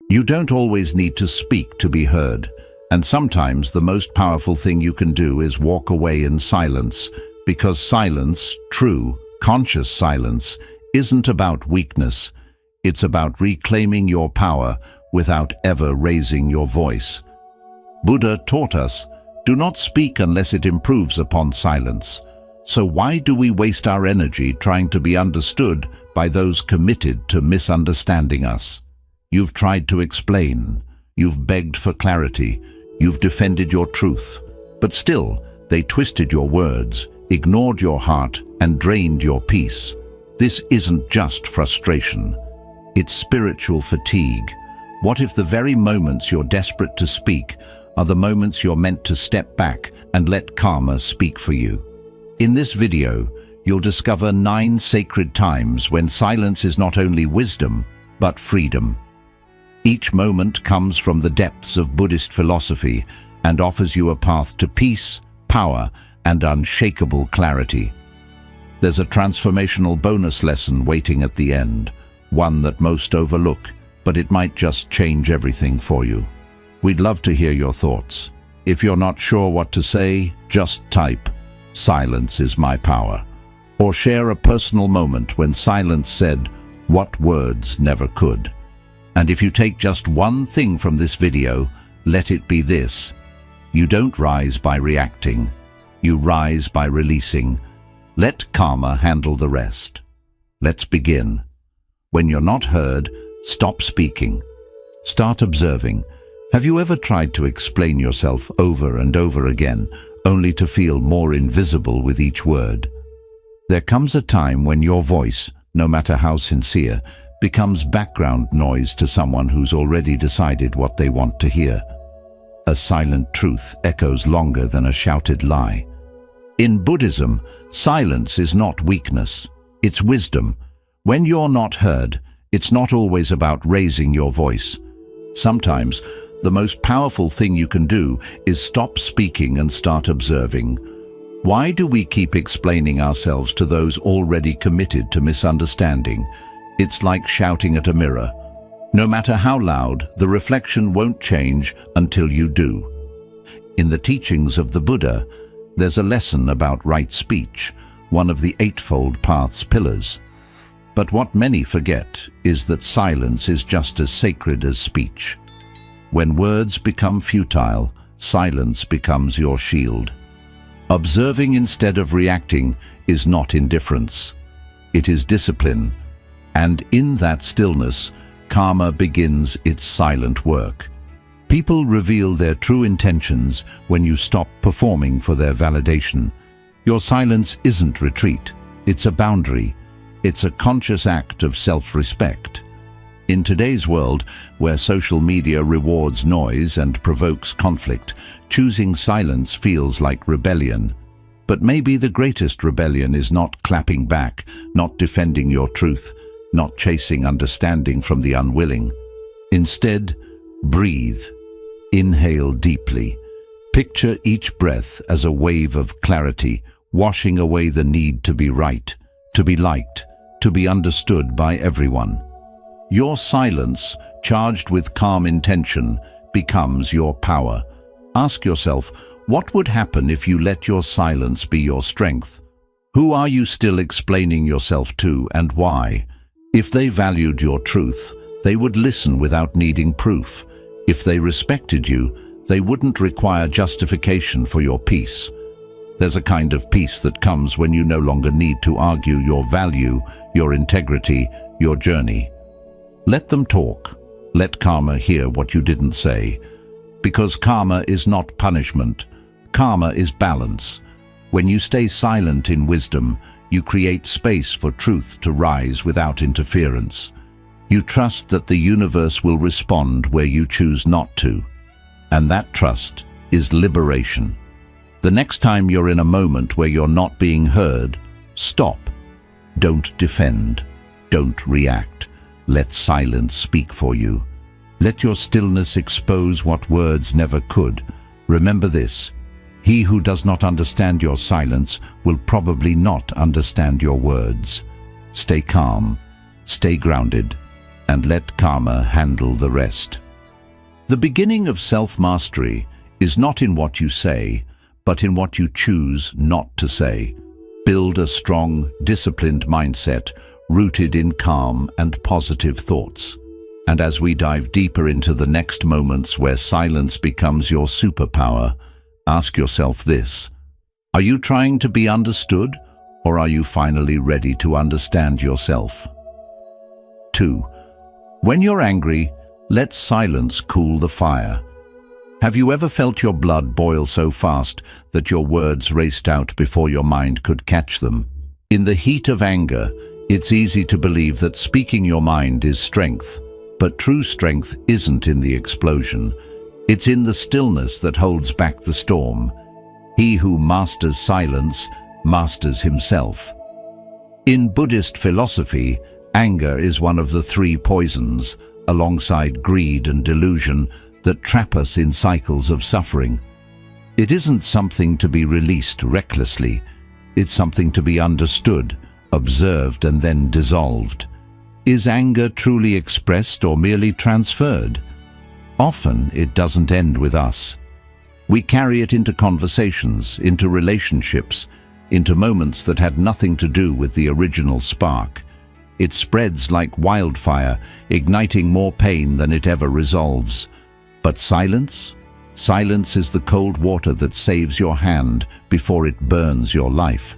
You don't always need to speak to be heard, and sometimes the most powerful thing you can do is walk away in silence, because silence, true, conscious silence, isn't about weakness. It's about reclaiming your power without ever raising your voice. Buddha taught us, do not speak unless it improves upon silence. So why do we waste our energy trying to be understood by those committed to misunderstanding us? You've tried to explain, you've begged for clarity, you've defended your truth, but still they twisted your words, ignored your heart, and drained your peace. This isn't just frustration, it's spiritual fatigue. What if the very moments you're desperate to speak are the moments you're meant to step back and let karma speak for you? In this video, you'll discover 9 sacred times when silence is not only wisdom, but freedom. Each moment comes from the depths of Buddhist philosophy and offers you a path to peace, power, and unshakable clarity. There's a transformational bonus lesson waiting at the end, one that most overlook, but it might just change everything for you. We'd love to hear your thoughts. If you're not sure what to say, just type, "Silence is my power," or share a personal moment when silence said what words never could. And if you take just one thing from this video, let it be this: you don't rise by reacting, you rise by releasing. Let karma handle the rest. Let's begin. When you're not heard, stop speaking. Start observing. Have you ever tried to explain yourself over and over again, only to feel more invisible with each word? There comes a time when your voice, no matter how sincere, becomes background noise to someone who's already decided what they want to hear. A silent truth echoes longer than a shouted lie. In Buddhism, silence is not weakness, it's wisdom. When you're not heard, it's not always about raising your voice. Sometimes, the most powerful thing you can do is stop speaking and start observing. Why do we keep explaining ourselves to those already committed to misunderstanding? It's like shouting at a mirror. No matter how loud, the reflection won't change until you do. In the teachings of the Buddha, there's a lesson about right speech, one of the Eightfold Path's pillars. But what many forget is that silence is just as sacred as speech. When words become futile, silence becomes your shield. Observing instead of reacting is not indifference. It is discipline. And in that stillness, karma begins its silent work. People reveal their true intentions when you stop performing for their validation. Your silence isn't retreat, it's a boundary. It's a conscious act of self-respect. In today's world, where social media rewards noise and provokes conflict, choosing silence feels like rebellion. But maybe the greatest rebellion is not clapping back, not defending your truth, not chasing understanding from the unwilling. Instead, breathe. Inhale deeply. Picture each breath as a wave of clarity, washing away the need to be right, to be liked, to be understood by everyone. Your silence, charged with calm intention, becomes your power. Ask yourself, what would happen if you let your silence be your strength? Who are you still explaining yourself to, and why? If they valued your truth, they would listen without needing proof. If they respected you, they wouldn't require justification for your peace. There's a kind of peace that comes when you no longer need to argue your value, your integrity, your journey. Let them talk. Let karma hear what you didn't say. Because karma is not punishment. Karma is balance. When you stay silent in wisdom, you create space for truth to rise without interference. You trust that the universe will respond where you choose not to. And that trust is liberation. The next time you're in a moment where you're not being heard, stop. Don't defend. Don't react. Let silence speak for you. Let your stillness expose what words never could. Remember this: he who does not understand your silence will probably not understand your words. Stay calm. Stay grounded. and let karma handle the rest. The beginning of self-mastery is not in what you say, but in what you choose not to say. Build a strong, disciplined mindset rooted in calm and positive thoughts. And as we dive deeper into the next moments where silence becomes your superpower, ask yourself this: are you trying to be understood, or are you finally ready to understand yourself? 2. When you're angry, let silence cool the fire. Have you ever felt your blood boil so fast that your words raced out before your mind could catch them? In the heat of anger, it's easy to believe that speaking your mind is strength, but true strength isn't in the explosion. It's in the stillness that holds back the storm. He who masters silence masters himself. In Buddhist philosophy, anger is one of the 3 poisons, alongside greed and delusion, that trap us in cycles of suffering. It isn't something to be released recklessly. It's something to be understood, observed, and then dissolved. Is anger truly expressed or merely transferred? Often it doesn't end with us. We carry it into conversations, into relationships, into moments that had nothing to do with the original spark. It spreads like wildfire, igniting more pain than it ever resolves. But silence? Silence is the cold water that saves your hand before it burns your life.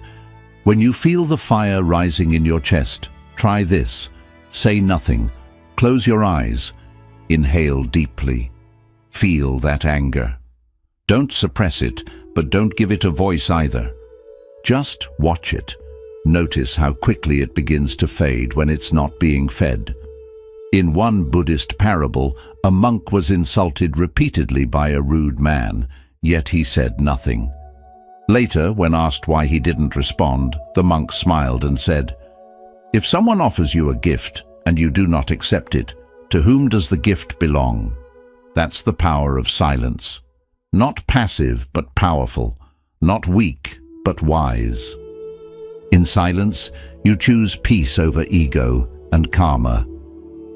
When you feel the fire rising in your chest, try this. Say nothing. Close your eyes. Inhale deeply. Feel that anger. Don't suppress it, but don't give it a voice either. Just watch it. Notice how quickly it begins to fade when it's not being fed. In one Buddhist parable, a monk was insulted repeatedly by a rude man, yet he said nothing. Later, when asked why he didn't respond, the monk smiled and said, "If someone offers you a gift and you do not accept it, to whom does the gift belong?" That's the power of silence. Not passive, but powerful. Not weak, but wise. In silence, you choose peace over ego and karma.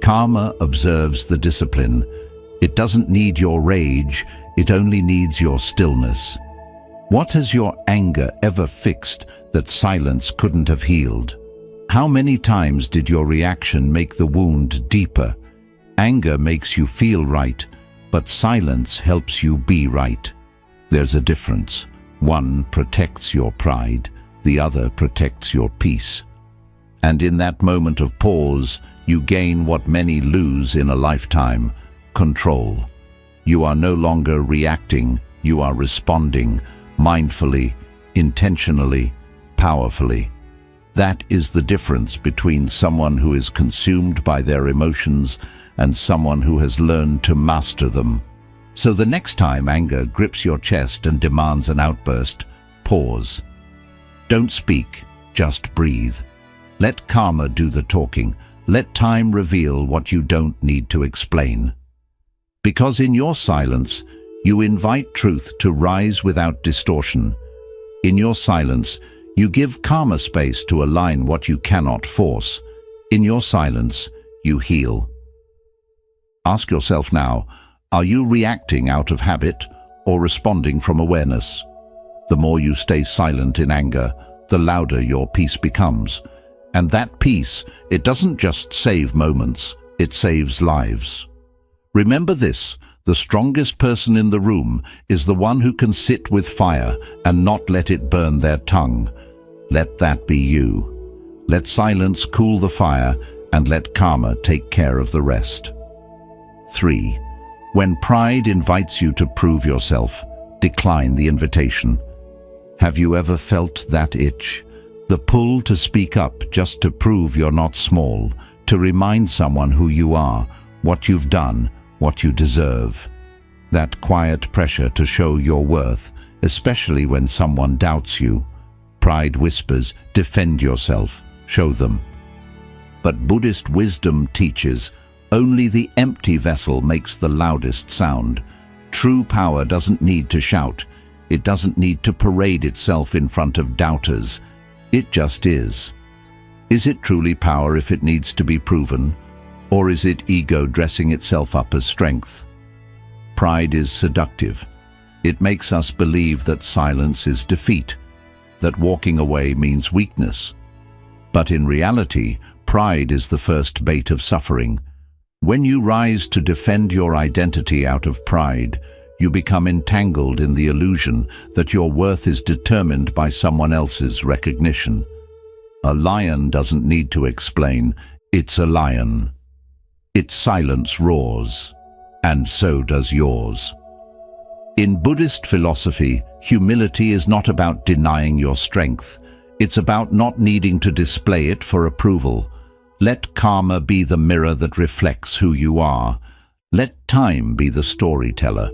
Karma observes the discipline. It doesn't need your rage, it only needs your stillness. What has your anger ever fixed that silence couldn't have healed? How many times did your reaction make the wound deeper? Anger makes you feel right, but silence helps you be right. There's a difference. One protects your pride, the other protects your peace. And in that moment of pause, you gain what many lose in a lifetime: control. You are no longer reacting, you are responding, mindfully, intentionally, powerfully. That is the difference between someone who is consumed by their emotions and someone who has learned to master them. So the next time anger grips your chest and demands an outburst, pause. Don't speak, just breathe. Let karma do the talking. Let time reveal what you don't need to explain. Because in your silence, you invite truth to rise without distortion. In your silence, you give karma space to align what you cannot force. In your silence, you heal. Ask yourself now, are you reacting out of habit or responding from awareness? The more you stay silent in anger, the louder your peace becomes. And that peace, it doesn't just save moments, it saves lives. Remember this: the strongest person in the room is the one who can sit with fire and not let it burn their tongue. Let that be you. Let silence cool the fire and let karma take care of the rest. 3. When pride invites you to prove yourself, decline the invitation. Have you ever felt that itch? The pull to speak up just to prove you're not small, to remind someone who you are, what you've done, what you deserve. That quiet pressure to show your worth, especially when someone doubts you. Pride whispers, defend yourself, show them. But Buddhist wisdom teaches, only the empty vessel makes the loudest sound. True power doesn't need to shout. It doesn't need to parade itself in front of doubters. It just is. Is it truly power if it needs to be proven? Or is it ego dressing itself up as strength? Pride is seductive. It makes us believe that silence is defeat, that walking away means weakness. But in reality, pride is the first bait of suffering. When you rise to defend your identity out of pride, you become entangled in the illusion that your worth is determined by someone else's recognition. A lion doesn't need to explain, it's a lion. Its silence roars, and so does yours. In Buddhist philosophy, humility is not about denying your strength. It's about not needing to display it for approval. Let karma be the mirror that reflects who you are. Let time be the storyteller.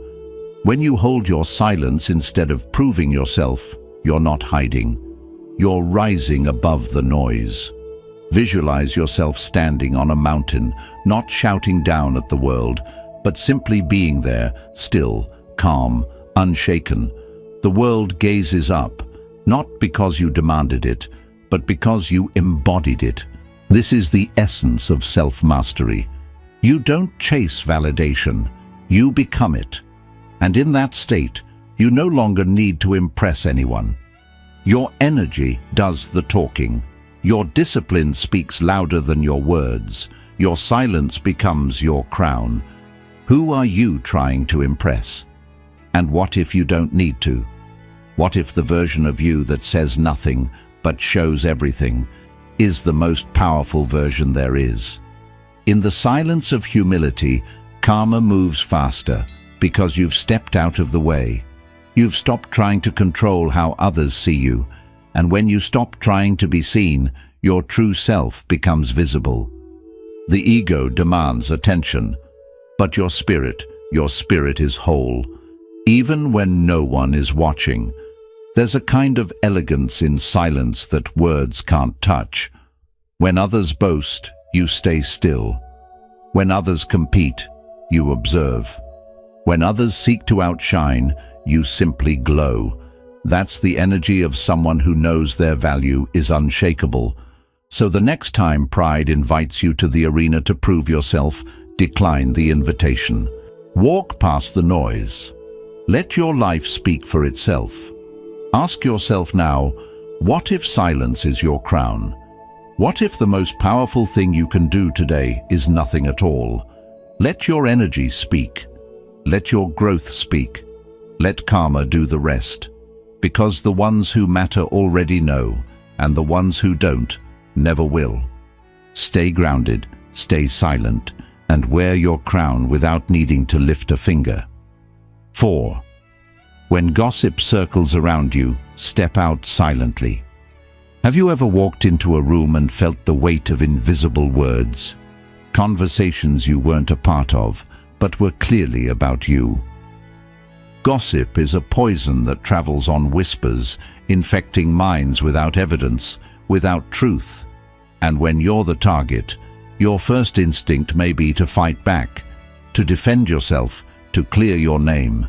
When you hold your silence instead of proving yourself, you're not hiding. You're rising above the noise. Visualize yourself standing on a mountain, not shouting down at the world, but simply being there, still, calm, unshaken. The world gazes up, not because you demanded it, but because you embodied it. This is the essence of self-mastery. You don't chase validation, you become it. And in that state, you no longer need to impress anyone. Your energy does the talking. Your discipline speaks louder than your words. Your silence becomes your crown. Who are you trying to impress? And what if you don't need to? What if the version of you that says nothing but shows everything is the most powerful version there is? In the silence of humility, karma moves faster because you've stepped out of the way. You've stopped trying to control how others see you, and when you stop trying to be seen, your true self becomes visible. The ego demands attention, but your spirit is whole. Even when no one is watching, there's a kind of elegance in silence that words can't touch. When others boast, you stay still. When others compete, you observe. When others seek to outshine, you simply glow. That's the energy of someone who knows their value is unshakable. So the next time pride invites you to the arena to prove yourself, decline the invitation. Walk past the noise. Let your life speak for itself. Ask yourself now, what if silence is your crown? What if the most powerful thing you can do today is nothing at all? Let your energy speak. Let your growth speak. Let karma do the rest. Because the ones who matter already know, and the ones who don't never will. Stay grounded, stay silent, and wear your crown without needing to lift a finger. 4. When gossip circles around you, step out silently. Have you ever walked into a room and felt the weight of invisible words? Conversations you weren't a part of, but were clearly about you. Gossip is a poison that travels on whispers, infecting minds without evidence, without truth. And when you're the target, your first instinct may be to fight back, to defend yourself, to clear your name.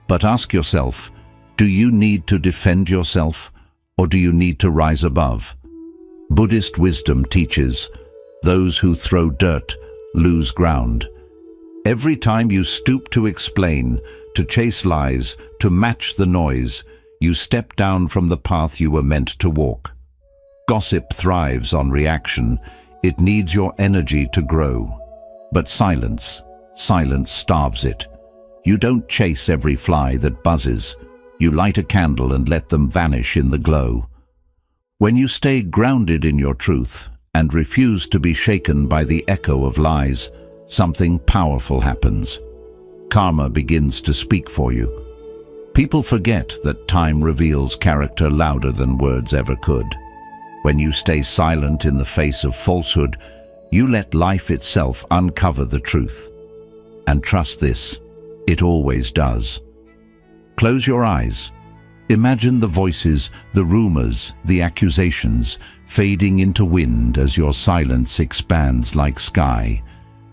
But ask yourself, do you need to defend yourself, or do you need to rise above? Buddhist wisdom teaches, those who throw dirt lose ground. Every time you stoop to explain, to chase lies, to match the noise, you step down from the path you were meant to walk. Gossip thrives on reaction. It needs your energy to grow. But silence starves it. You don't chase every fly that buzzes. You light a candle and let them vanish in the glow. When you stay grounded in your truth and refuse to be shaken by the echo of lies, something powerful happens. Karma begins to speak for you. People forget that time reveals character louder than words ever could. When you stay silent in the face of falsehood, you let life itself uncover the truth. And trust this, it always does. Close your eyes. Imagine the voices, the rumors, the accusations fading into wind as your silence expands like sky.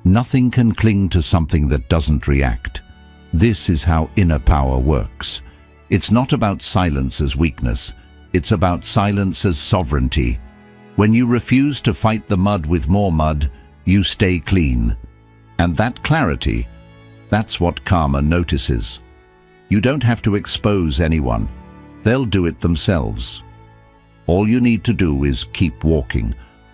Nothing can cling to something that doesn't react. This is how inner power works. It's not about silence as weakness. It's about silence as sovereignty. When you refuse to fight the mud with more mud, You stay clean. And that clarity, that's what karma notices. You don't have to expose anyone. They'll do it themselves. All you need to do is keep walking.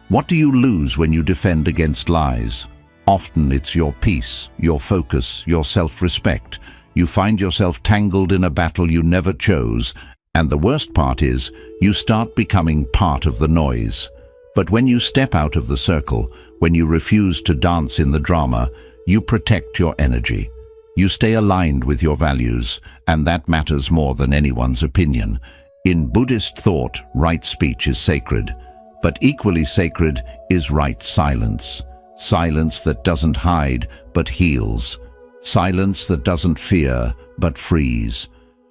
What do you lose when you defend against lies? Often it's your peace, your focus, your self-respect. You find yourself tangled in a battle you never chose, and the worst part is, you start becoming part of the noise. But when you step out of the circle, when you refuse to dance in the drama, you protect your energy. You stay aligned with your values, and that matters more than anyone's opinion. In Buddhist thought, right speech is sacred, but equally sacred is right silence. Silence that doesn't hide, but heals. Silence that doesn't fear, but frees.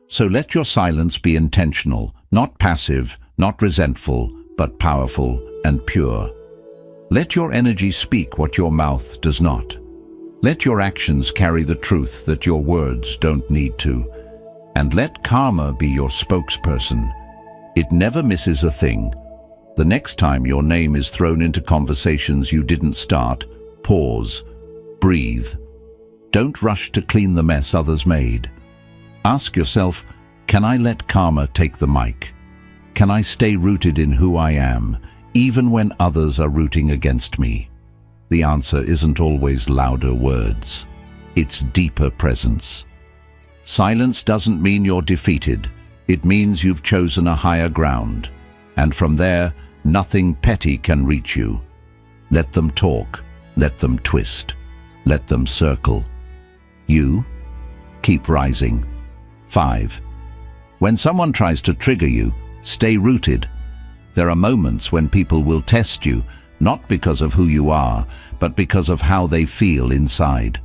So let your silence be intentional, not passive, not resentful, but powerful and pure. Let your energy speak what your mouth does not. Let your actions carry the truth that your words don't need to. And let karma be your spokesperson. It never misses a thing. The next time your name is thrown into conversations you didn't start, pause, breathe. Don't rush to clean the mess others made. Ask yourself, can I let karma take the mic? Can I stay rooted in who I am, even when others are rooting against me? The answer isn't always louder words. It's deeper presence. Silence doesn't mean you're defeated. It means you've chosen a higher ground. And from there, nothing petty can reach you. Let them talk. Let them twist. Let them circle. You keep rising. 5. When someone tries to trigger you, stay rooted. There are moments when people will test you, not because of who you are, but because of how they feel inside.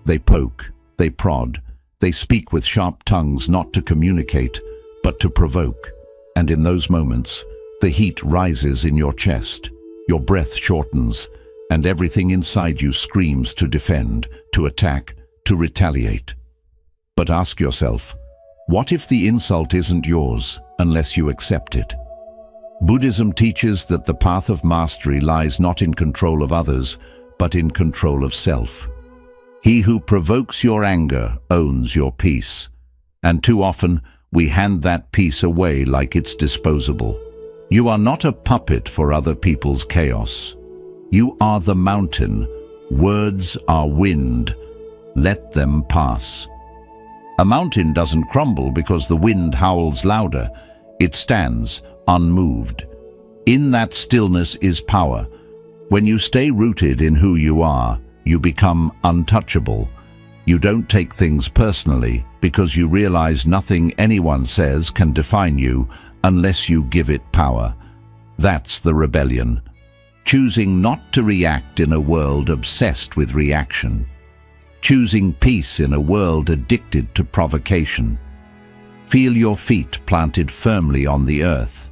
They poke, they prod, they speak with sharp tongues not to communicate, but to provoke. And in those moments, the heat rises in your chest, your breath shortens, and everything inside you screams to defend, to attack, to retaliate. But ask yourself, what if the insult isn't yours unless you accept it? Buddhism teaches that the path of mastery lies not in control of others, but in control of self. He who provokes your anger owns your peace, and too often we hand that peace away like it's disposable. You are not a puppet for other people's chaos. You are the mountain. Words are wind. Let them pass. A mountain doesn't crumble because the wind howls louder. It stands unmoved. In that stillness is power. When you stay rooted in who you are, you become untouchable. You don't take things personally because you realize nothing anyone says can define you unless you give it power. That's the rebellion. Choosing not to react in a world obsessed with reaction. Choosing peace in a world addicted to provocation. Feel your feet planted firmly on the earth.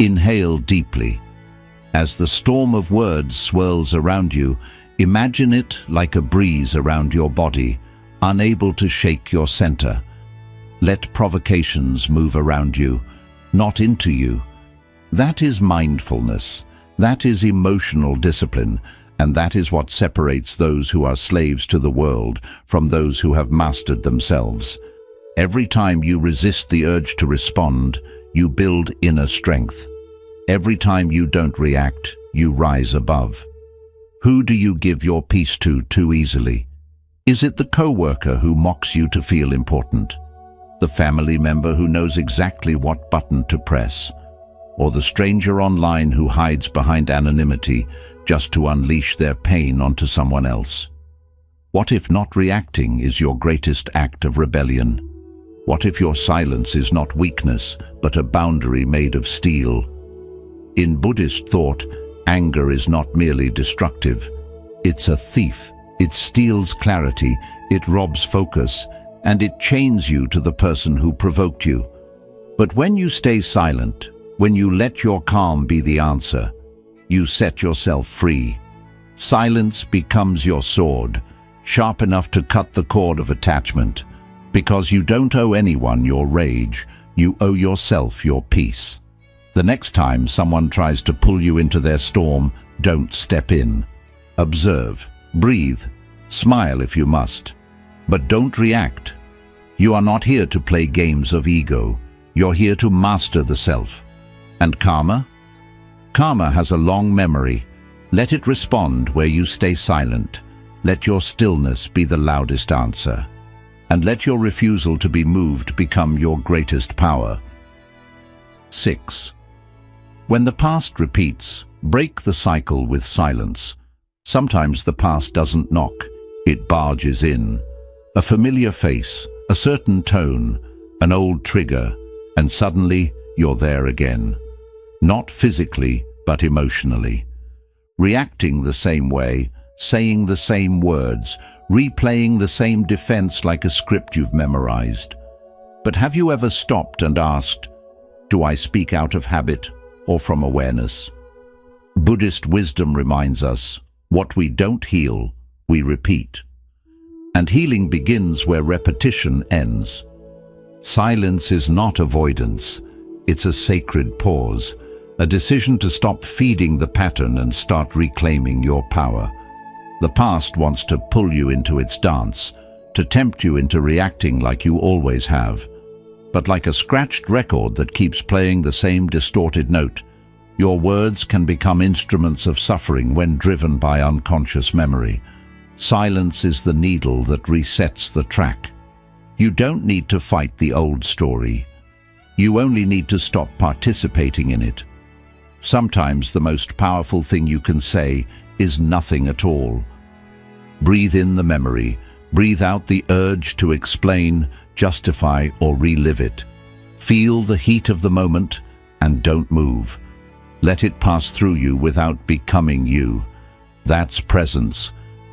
Inhale deeply. As the storm of words swirls around you, imagine it like a breeze around your body, unable to shake your center. Let provocations move around you, not into you. That is mindfulness. That is emotional discipline, and that is what separates those who are slaves to the world from those who have mastered themselves. Every time you resist the urge to respond, you build inner strength. Every time you don't react, you rise above. Who do you give your peace to too easily? Is it the coworker who mocks you to feel important? The family member who knows exactly what button to press? Or the stranger online who hides behind anonymity just to unleash their pain onto someone else? What if not reacting is your greatest act of rebellion? What if your silence is not weakness, but a boundary made of steel? In Buddhist thought, anger is not merely destructive. It's a thief. It steals clarity, it robs focus, and it chains you to the person who provoked you. But when you stay silent, when you let your calm be the answer, you set yourself free. Silence becomes your sword, sharp enough to cut the cord of attachment. Because you don't owe anyone your rage, you owe yourself your peace. The next time someone tries to pull you into their storm, don't step in. observe, breathe, smile if you must. But don't react. You are not here to play games of ego. You're here to master the self. And karma? Karma has a long memory. Let it respond where you stay silent. Let your stillness be the loudest answer. And let your refusal to be moved become your greatest power. 6. When the past repeats, break the cycle with silence. Sometimes the past doesn't knock, it barges in. A familiar face, a certain tone, an old trigger, and suddenly you're there again. Not physically, but emotionally. Reacting the same way, saying the same words, replaying the same defense like a script you've memorized. But have you ever stopped and asked, do I speak out of habit or from awareness? Buddhist wisdom reminds us, what we don't heal, we repeat. And healing begins where repetition ends. Silence is not avoidance, it's a sacred pause, a decision to stop feeding the pattern and start reclaiming your power. The past wants to pull you into its dance, to tempt you into reacting like you always have. But like a scratched record that keeps playing the same distorted note, your words can become instruments of suffering when driven by unconscious memory. Silence is the needle that resets the track. You don't need to fight the old story. You only need to stop participating in it. Sometimes the most powerful thing you can say is nothing at all. Breathe in the memory, breathe out the urge to explain, justify, or relive it. Feel the heat of the moment and don't move. Let it pass through you without becoming you. That's presence.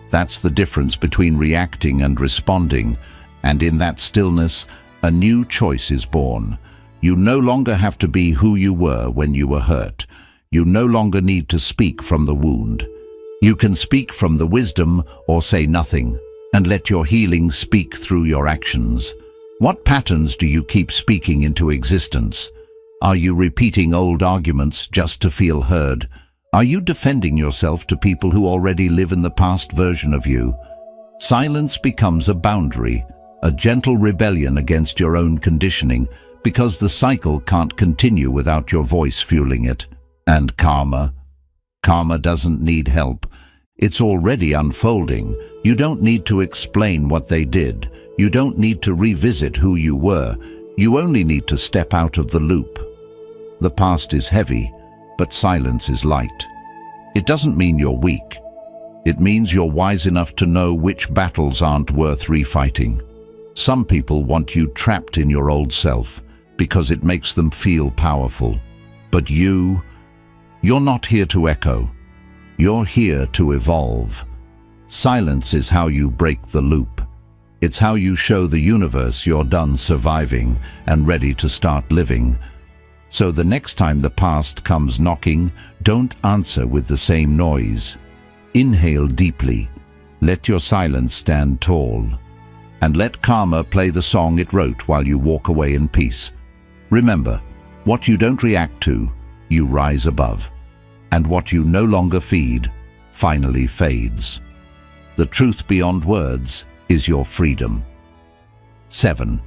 That's the difference between reacting and responding, and in that stillness, a new choice is born. You no longer have to be who you were when you were hurt. You no longer need to speak from the wound. You can speak from the wisdom or say nothing, and let your healing speak through your actions. What patterns do you keep speaking into existence? Are you repeating old arguments just to feel heard? Are you defending yourself to people who already live in the past version of you? Silence becomes a boundary, a gentle rebellion against your own conditioning, because the cycle can't continue without your voice fueling it. And karma? Karma doesn't need help. It's already unfolding. You don't need to explain what they did. You don't need to revisit who you were. You only need to step out of the loop. The past is heavy, but silence is light. It doesn't mean you're weak. It means you're wise enough to know which battles aren't worth refighting. Some people want you trapped in your old self because it makes them feel powerful. But you're not here to echo. You're here to evolve. Silence is how you break the loop. It's how you show the universe you're done surviving and ready to start living. So the next time the past comes knocking, don't answer with the same noise. Inhale deeply. Let your silence stand tall. And let karma play the song it wrote while you walk away in peace. Remember, what you don't react to, you rise above. And what you no longer feed, finally fades. The truth beyond words is your freedom. 7.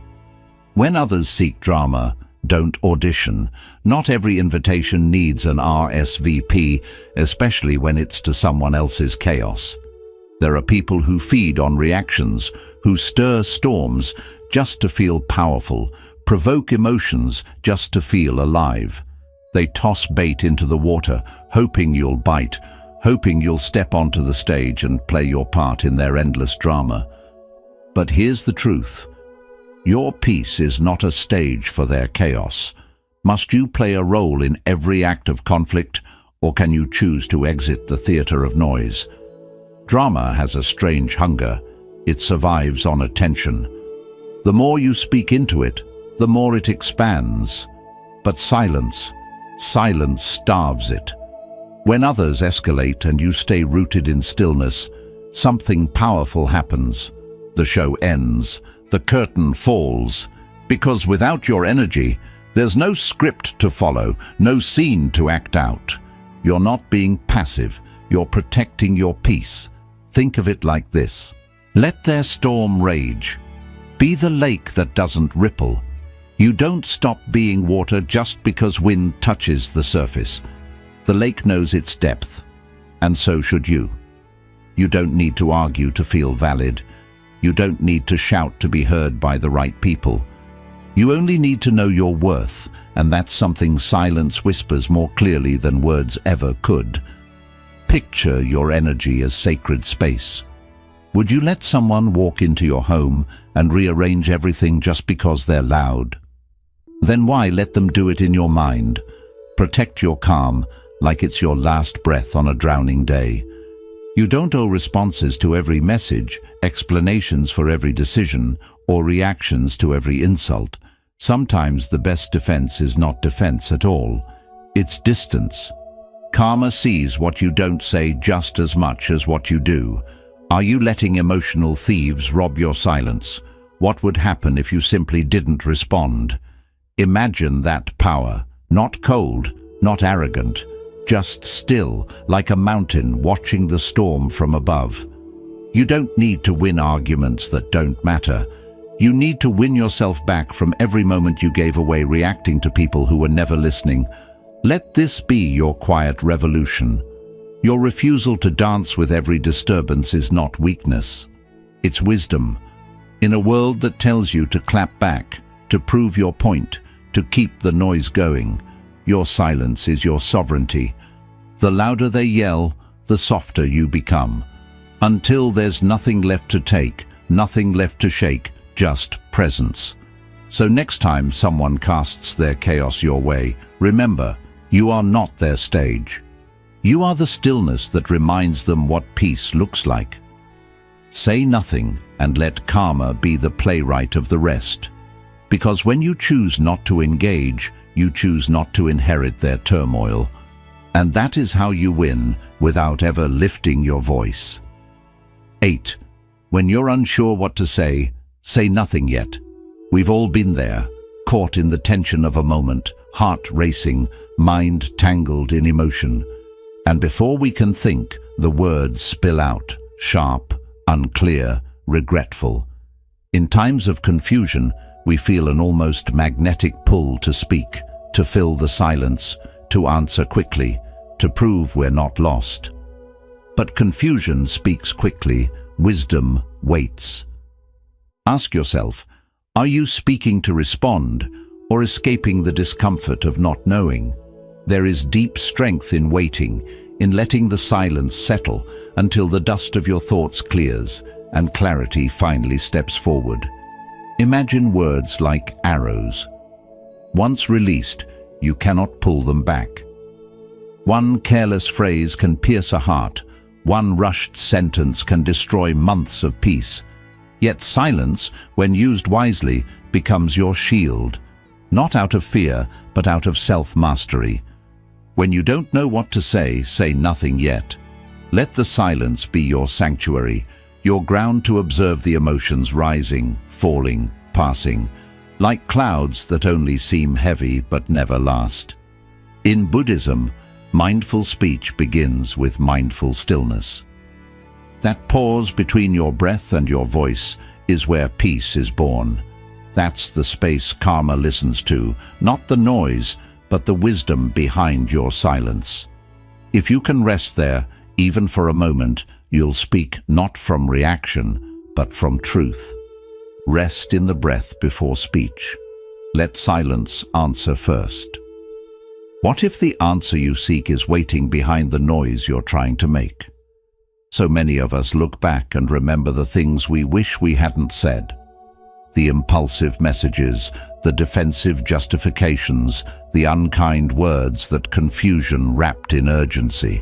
When others seek drama, don't audition. Not every invitation needs an RSVP, especially when it's to someone else's chaos. There are people who feed on reactions, who stir storms just to feel powerful, provoke emotions just to feel alive. They toss bait into the water, hoping you'll bite, hoping you'll step onto the stage and play your part in their endless drama. But here's the truth. Your peace is not a stage for their chaos. Must you play a role in every act of conflict, or can you choose to exit the theater of noise? Drama has a strange hunger. It survives on attention. The more you speak into it, the more it expands. But silence starves it. When others escalate and you stay rooted in stillness, something powerful happens. The show ends. The curtain falls, because without your energy, there's no script to follow, no scene to act out. You're not being passive, you're protecting your peace. Think of it like this. Let their storm rage. Be the lake that doesn't ripple. You don't stop being water just because wind touches the surface. The lake knows its depth, and so should you. You don't need to argue to feel valid. You don't need to shout to be heard by the right people. You only need to know your worth, and that's something silence whispers more clearly than words ever could. Picture your energy as sacred space. Would you let someone walk into your home and rearrange everything just because they're loud? Then why let them do it in your mind? Protect your calm like it's your last breath on a drowning day. You don't owe responses to every message, explanations for every decision, or reactions to every insult. Sometimes the best defense is not defense at all. It's distance. Karma sees what you don't say just as much as what you do. Are you letting emotional thieves rob your silence? What would happen if you simply didn't respond? Imagine that power, not cold, not arrogant, just still, like a mountain watching the storm from above. You don't need to win arguments that don't matter. You need to win yourself back from every moment you gave away reacting to people who were never listening. Let this be your quiet revolution. Your refusal to dance with every disturbance is not weakness. It's wisdom. In a world that tells you to clap back, to prove your point, to keep the noise going, your silence is your sovereignty. The louder they yell, the softer you become. Until there's nothing left to take, nothing left to shake, just presence. So next time someone casts their chaos your way, remember, you are not their stage. You are the stillness that reminds them what peace looks like. Say nothing and let karma be the playwright of the rest. Because when you choose not to engage, you choose not to inherit their turmoil. And that is how you win without ever lifting your voice. 8. When you're unsure what to say nothing yet. We've all been there, caught in the tension of a moment, heart racing, mind tangled in emotion. And before we can think, the words spill out, sharp, unclear, regretful. In times of confusion, we feel an almost magnetic pull to speak, to fill the silence, to answer quickly, to prove we're not lost. But confusion speaks quickly, wisdom waits. Ask yourself, are you speaking to respond or escaping the discomfort of not knowing? There is deep strength in waiting, in letting the silence settle until the dust of your thoughts clears and clarity finally steps forward. Imagine words like arrows. Once released, you cannot pull them back. One careless phrase can pierce a heart. One rushed sentence can destroy months of peace. Yet silence, when used wisely, becomes your shield. Not out of fear, but out of self-mastery. When you don't know what to say nothing yet. Let the silence be your sanctuary, your ground to observe the emotions rising, falling, passing, like clouds that only seem heavy but never last. In Buddhism, mindful speech begins with mindful stillness. That pause between your breath and your voice is where peace is born. That's the space karma listens to, not the noise, but the wisdom behind your silence. If you can rest there, even for a moment, you'll speak not from reaction, but from truth. Rest in the breath before speech. Let silence answer first. What if the answer you seek is waiting behind the noise you're trying to make? So many of us look back and remember the things we wish we hadn't said. The impulsive messages, the defensive justifications, the unkind words that confusion wrapped in urgency.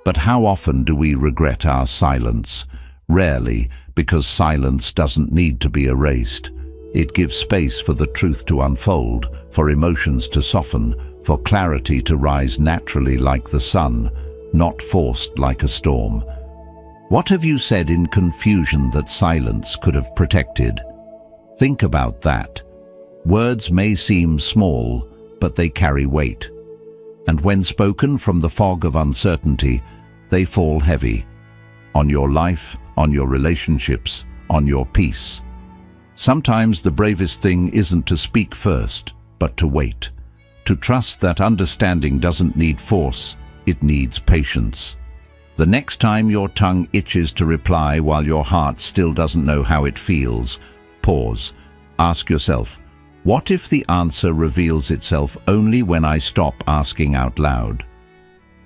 But how often do we regret our silence? Rarely, because silence doesn't need to be erased. It gives space for the truth to unfold, for emotions to soften, for clarity to rise naturally like the sun, not forced like a storm. What have you said in confusion that silence could have protected? Think about that. Words may seem small, but they carry weight. And when spoken from the fog of uncertainty, they fall heavy. On your life, on your relationships, on your peace. Sometimes the bravest thing isn't to speak first, but to wait. To trust that understanding doesn't need force, it needs patience. The next time your tongue itches to reply while your heart still doesn't know how it feels, pause. Ask yourself, what if the answer reveals itself only when I stop asking out loud?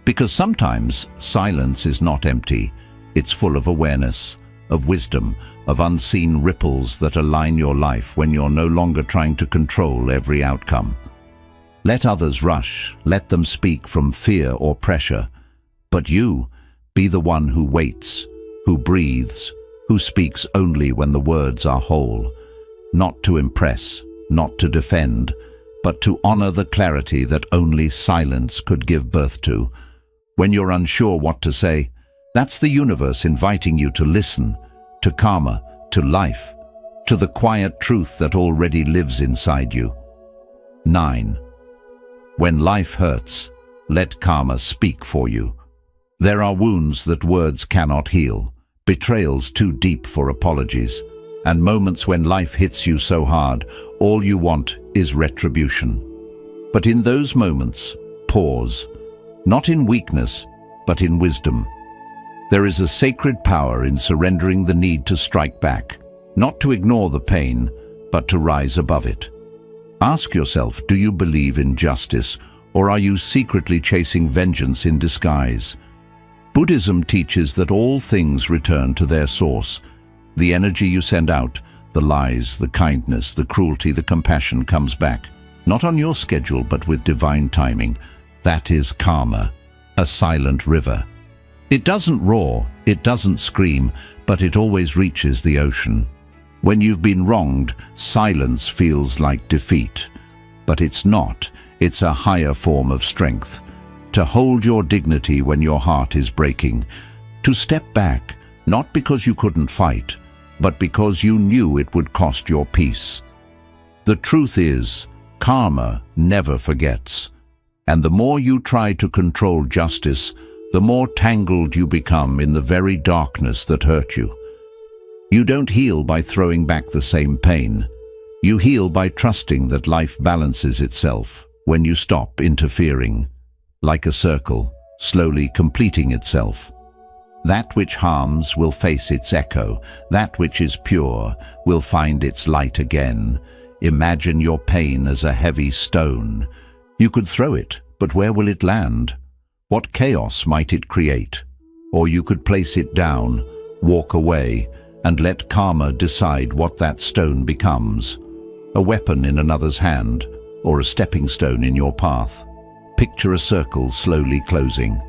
Because sometimes silence is not empty. It's full of awareness, of wisdom, of unseen ripples that align your life when you're no longer trying to control every outcome. Let others rush, let them speak from fear or pressure. But you, be the one who waits, who breathes, who speaks only when the words are whole. Not to impress, not to defend, but to honor the clarity that only silence could give birth to. When you're unsure what to say, that's the universe inviting you to listen, to karma, to life, to the quiet truth that already lives inside you. 9. When life hurts, let karma speak for you. There are wounds that words cannot heal, betrayals too deep for apologies, and moments when life hits you so hard, all you want is retribution. But in those moments, pause, not in weakness, but in wisdom. There is a sacred power in surrendering the need to strike back, not to ignore the pain, but to rise above it. Ask yourself, do you believe in justice, or are you secretly chasing vengeance in disguise? Buddhism teaches that all things return to their source. The energy you send out, the lies, the kindness, the cruelty, the compassion comes back, not on your schedule, but with divine timing. That is karma, a silent river. It doesn't roar, it doesn't scream, but it always reaches the ocean. When you've been wronged, silence feels like defeat. But it's not, it's a higher form of strength. To hold your dignity when your heart is breaking. To step back, not because you couldn't fight, but because you knew it would cost your peace. The truth is, karma never forgets. And the more you try to control justice, the more tangled you become in the very darkness that hurt you. You don't heal by throwing back the same pain. You heal by trusting that life balances itself when you stop interfering, like a circle, slowly completing itself. That which harms will face its echo. That which is pure will find its light again. Imagine your pain as a heavy stone. You could throw it, but where will it land? What chaos might it create? Or you could place it down, walk away, and let karma decide what that stone becomes. A weapon in another's hand, or a stepping stone in your path. Picture a circle slowly closing.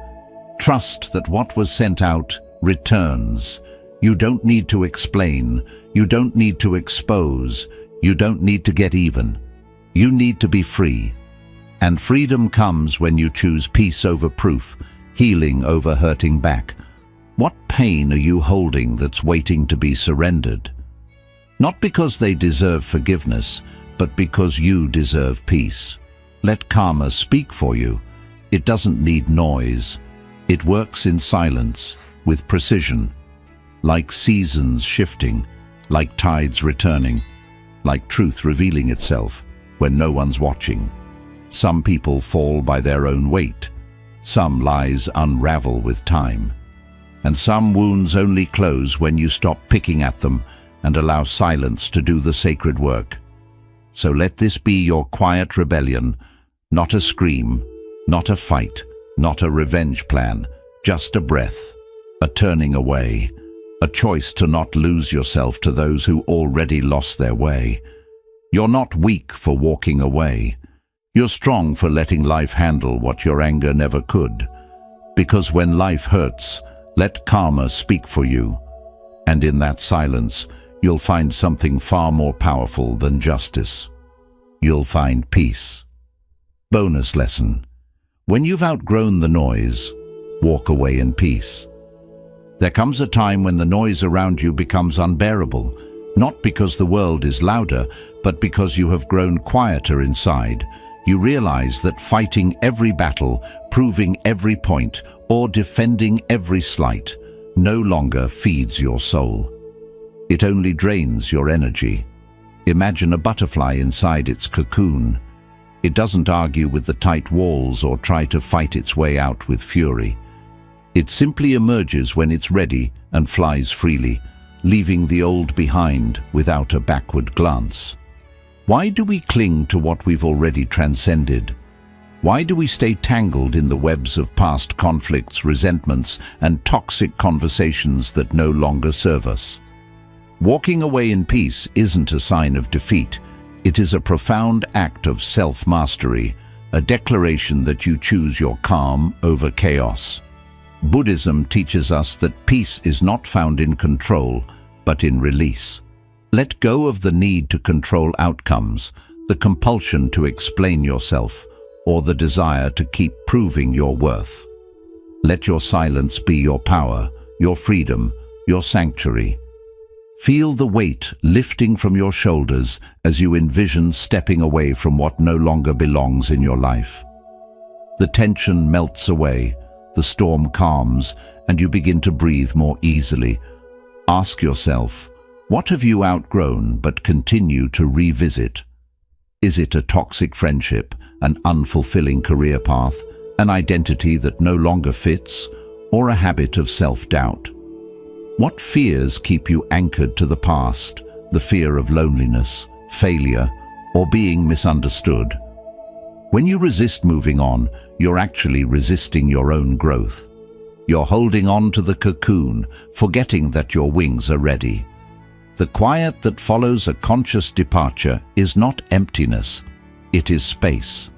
Trust that what was sent out returns. You don't need to explain. You don't need to expose. You don't need to get even. You need to be free. And freedom comes when you choose peace over proof, healing over hurting back. What pain are you holding that's waiting to be surrendered? Not because they deserve forgiveness, but because you deserve peace. Let karma speak for you. It doesn't need noise. It works in silence, with precision, like seasons shifting, like tides returning, like truth revealing itself when no one's watching. Some people fall by their own weight. Some lies unravel with time. And some wounds only close when you stop picking at them and allow silence to do the sacred work. So let this be your quiet rebellion, not a scream, not a fight, not a revenge plan, just a breath, a turning away, a choice to not lose yourself to those who already lost their way. You're not weak for walking away. You're strong for letting life handle what your anger never could. Because when life hurts, let karma speak for you. And in that silence, you'll find something far more powerful than justice. You'll find peace. Bonus lesson. When you've outgrown the noise, walk away in peace. There comes a time when the noise around you becomes unbearable, not because the world is louder, but because you have grown quieter inside. You realize that fighting every battle, proving every point, or defending every slight no longer feeds your soul. It only drains your energy. Imagine a butterfly inside its cocoon. It doesn't argue with the tight walls or try to fight its way out with fury. It simply emerges when it's ready and flies freely, leaving the old behind without a backward glance. Why do we cling to what we've already transcended? Why do we stay tangled in the webs of past conflicts, resentments, and toxic conversations that no longer serve us? Walking away in peace isn't a sign of defeat. It is a profound act of self-mastery, a declaration that you choose your calm over chaos. Buddhism teaches us that peace is not found in control, but in release. Let go of the need to control outcomes, the compulsion to explain yourself, or the desire to keep proving your worth. Let your silence be your power, your freedom, your sanctuary. Feel the weight lifting from your shoulders as you envision stepping away from what no longer belongs in your life. The tension melts away, the storm calms, and you begin to breathe more easily. Ask yourself, what have you outgrown but continue to revisit? Is it a toxic friendship, an unfulfilling career path, an identity that no longer fits, or a habit of self-doubt? What fears keep you anchored to the past, the fear of loneliness, failure, or being misunderstood? When you resist moving on, you're actually resisting your own growth. You're holding on to the cocoon, forgetting that your wings are ready. The quiet that follows a conscious departure is not emptiness, it is space.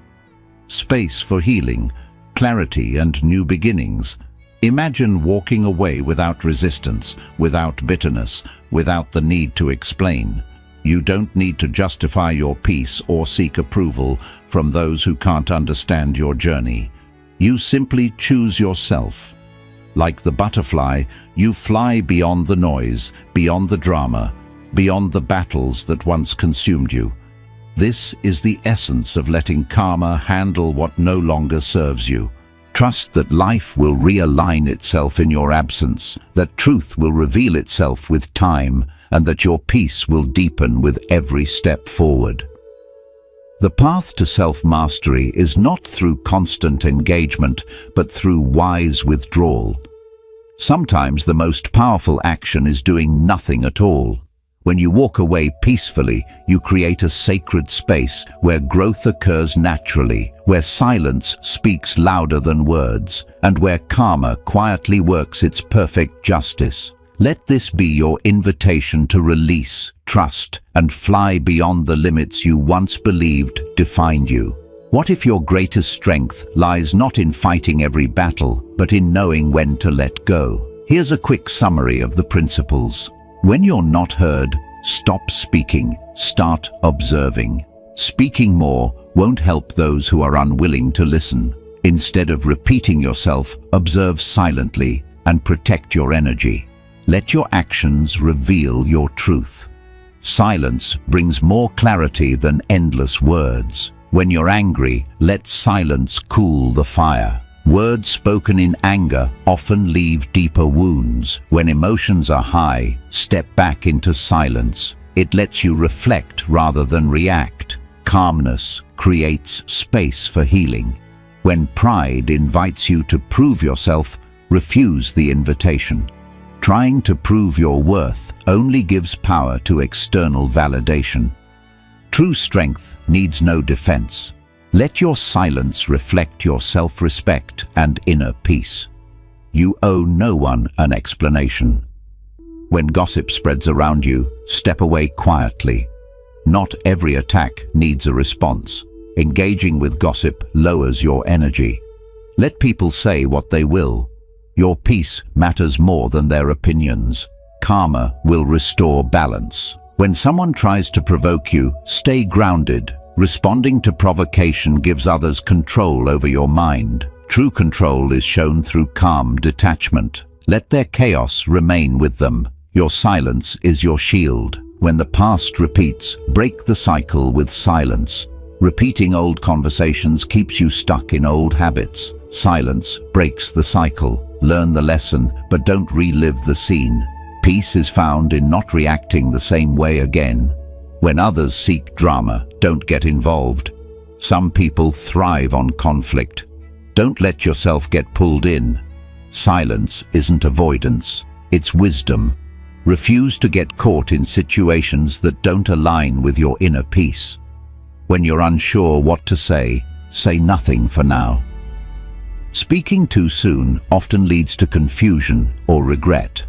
Space for healing, clarity, and new beginnings. Imagine walking away without resistance, without bitterness, without the need to explain. You don't need to justify your peace or seek approval from those who can't understand your journey. You simply choose yourself. Like the butterfly, you fly beyond the noise, beyond the drama, beyond the battles that once consumed you. This is the essence of letting karma handle what no longer serves you. Trust that life will realign itself in your absence, that truth will reveal itself with time, and that your peace will deepen with every step forward. The path to self-mastery is not through constant engagement, but through wise withdrawal. Sometimes the most powerful action is doing nothing at all. When you walk away peacefully, you create a sacred space where growth occurs naturally, where silence speaks louder than words, and where karma quietly works its perfect justice. Let this be your invitation to release, trust, and fly beyond the limits you once believed defined you. What if your greatest strength lies not in fighting every battle, but in knowing when to let go? Here's a quick summary of the principles. When you're not heard, stop speaking, start observing. Speaking more won't help those who are unwilling to listen. Instead of repeating yourself, observe silently and protect your energy. Let your actions reveal your truth. Silence brings more clarity than endless words. When you're angry, let silence cool the fire. Words spoken in anger often leave deeper wounds. When emotions are high, step back into silence. It lets you reflect rather than react. Calmness creates space for healing. When pride invites you to prove yourself, refuse the invitation. Trying to prove your worth only gives power to external validation. True strength needs no defense. Let your silence reflect your self-respect and inner peace. You owe no one an explanation. When gossip spreads around you, step away quietly. Not every attack needs a response. Engaging with gossip lowers your energy. Let people say what they will. Your peace matters more than their opinions. Karma will restore balance. When someone tries to provoke you, stay grounded. Responding to provocation gives others control over your mind. True control is shown through calm detachment. Let their chaos remain with them. Your silence is your shield. When the past repeats, break the cycle with silence. Repeating old conversations keeps you stuck in old habits. Silence breaks the cycle. Learn the lesson, but don't relive the scene. Peace is found in not reacting the same way again. When others seek drama, don't get involved. Some people thrive on conflict. Don't let yourself get pulled in. Silence isn't avoidance, it's wisdom. Refuse to get caught in situations that don't align with your inner peace. When you're unsure what to say nothing for now. Speaking too soon often leads to confusion or regret.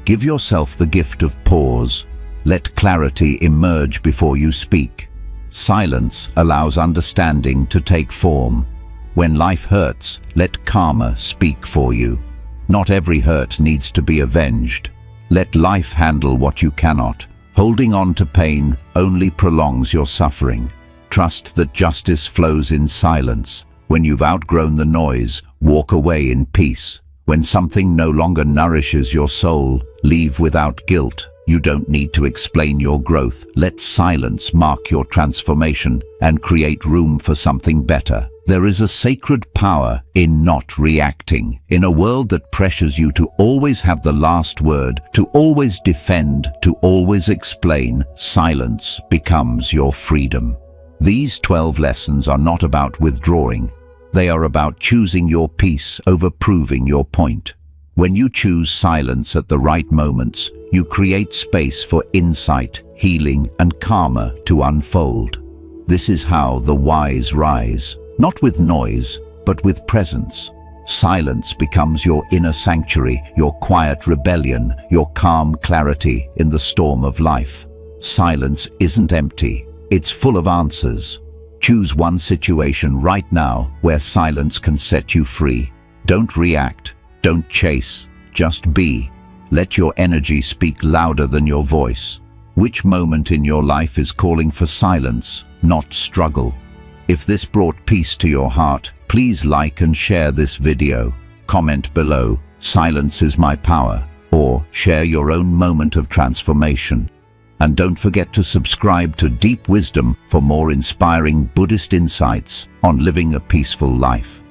Give yourself the gift of pause. Let clarity emerge before you speak. Silence allows understanding to take form. When life hurts, let karma speak for you. Not every hurt needs to be avenged. Let life handle what you cannot. Holding on to pain only prolongs your suffering. Trust that justice flows in silence. When you've outgrown the noise, walk away in peace. When something no longer nourishes your soul, leave without guilt. You don't need to explain your growth. Let silence mark your transformation and create room for something better. There is a sacred power in not reacting. In a world that pressures you to always have the last word, to always defend, to always explain, silence becomes your freedom. These 12 lessons are not about withdrawing. They are about choosing your peace over proving your point. When you choose silence at the right moments, you create space for insight, healing, and karma to unfold. This is how the wise rise, not with noise, but with presence. Silence becomes your inner sanctuary, your quiet rebellion, your calm clarity in the storm of life. Silence isn't empty. It's full of answers. Choose one situation right now where silence can set you free. Don't react, don't chase, just be. Let your energy speak louder than your voice. Which moment in your life is calling for silence, not struggle? If this brought peace to your heart, please like and share this video. Comment below, "Silence is my power," or share your own moment of transformation. And don't forget to subscribe to Deep Wisdom for more inspiring Buddhist insights on living a peaceful life.